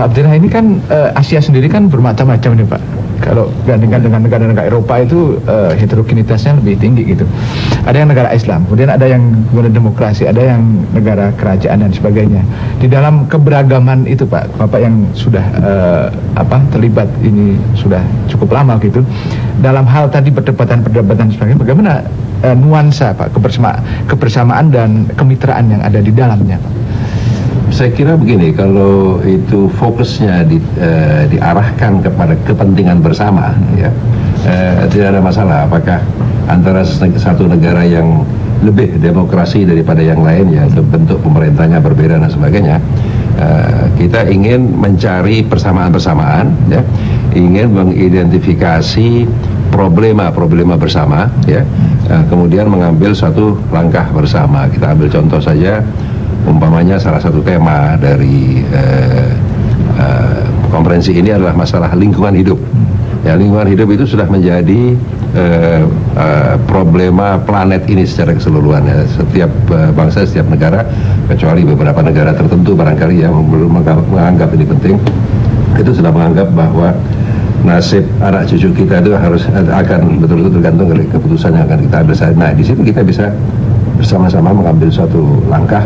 Pak Abdillah, ini kan Asia sendiri kan bermacam-macam nih Pak. Kalau dibandingkan dengan negara-negara Eropa itu heterogenitasnya lebih tinggi gitu. Ada yang negara Islam, kemudian ada yang demokrasi, ada yang negara kerajaan dan sebagainya. Di dalam keberagaman itu Pak, Bapak yang sudah terlibat ini sudah cukup lama gitu. Dalam hal tadi perdebatan sebagainya, bagaimana nuansa Pak kebersamaan dan kemitraan yang ada di dalamnya Pak? Saya kira begini, kalau itu fokusnya diarahkan kepada kepentingan bersama, ya, tidak ada masalah. Apakah antara satu negara yang lebih demokrasi daripada yang lain, ya, bentuk pemerintahnya berbeda dan sebagainya, kita ingin mencari persamaan-persamaan, ya, ingin mengidentifikasi problema-problema bersama, ya, kemudian mengambil suatu langkah bersama. Kita ambil contoh saja. Umpamanya salah satu tema dari konferensi ini adalah masalah lingkungan hidup. Ya, lingkungan hidup itu sudah menjadi problema planet ini secara keseluruhan. Ya. Setiap bangsa, setiap negara, kecuali beberapa negara tertentu barangkali yang belum menganggap ini penting, itu sudah menganggap bahwa nasib anak cucu kita itu akan betul-betul tergantung dari keputusan yang akan kita ambil. Nah, di situ kita bisa bersama-sama mengambil suatu langkah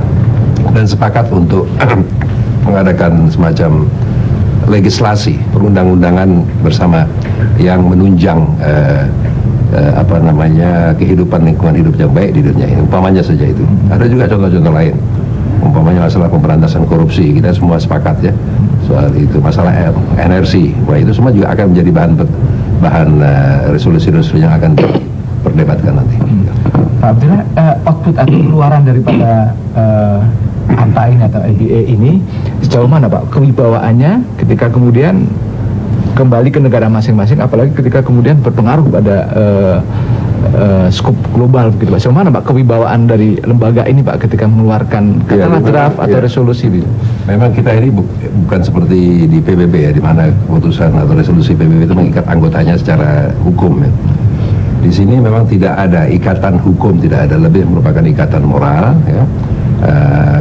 dan sepakat untuk mengadakan semacam legislasi perundang-undangan bersama yang menunjang kehidupan lingkungan hidup yang baik di dunia ini. Umpamanya saja itu. Ada juga contoh-contoh lain. Umpamanya masalah pemberantasan korupsi, kita semua sepakat, ya, soal itu. Masalah energi, wah, itu semua juga akan menjadi bahan resolusi-resolusi yang akan diperdebatkan nanti. Pak Abdillah, output atau keluaran daripada ANTA ini atau IBA ini sejauh mana Pak kewibawaannya ketika kemudian kembali ke negara masing-masing, apalagi ketika kemudian berpengaruh pada skop global begitu Pak? Sejauh mana Pak kewibawaan dari lembaga ini Pak ketika mengeluarkan katakanlah draft atau resolusi gitu? Memang kita ini bukan seperti di PBB, ya, di mana keputusan atau resolusi PBB itu mengikat anggotanya secara hukum, ya. Di sini memang tidak ada ikatan hukum, tidak ada, lebih merupakan ikatan moral, ya.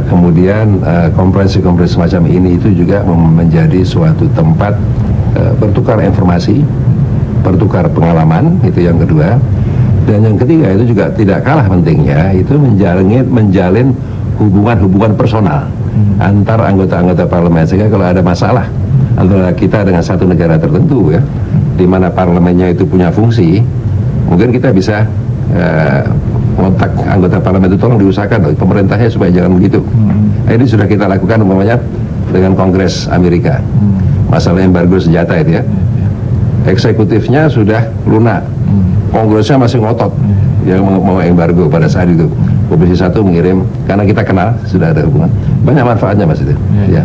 Kemudian konferensi-konferensi semacam ini itu juga menjadi suatu tempat bertukar informasi, bertukar pengalaman, itu yang kedua. Dan yang ketiga itu juga tidak kalah pentingnya, itu menjalin hubungan-hubungan personal antar anggota-anggota parlemen, sehingga kalau ada masalah antara kita dengan satu negara tertentu, ya, di mana parlemennya itu punya fungsi, mungkin kita bisa kontak anggota parlemen itu, tolong diusahakan pemerintahnya supaya jangan begitu. Ini sudah kita lakukan umpamanya dengan Kongres Amerika, masalah embargo senjata itu, ya. Eksekutifnya sudah lunak, Kongresnya masih ngotot yang mau embargo pada saat itu. Komisi 1 mengirim, karena kita kenal, sudah ada hubungan, banyak manfaatnya Mas itu. Ya.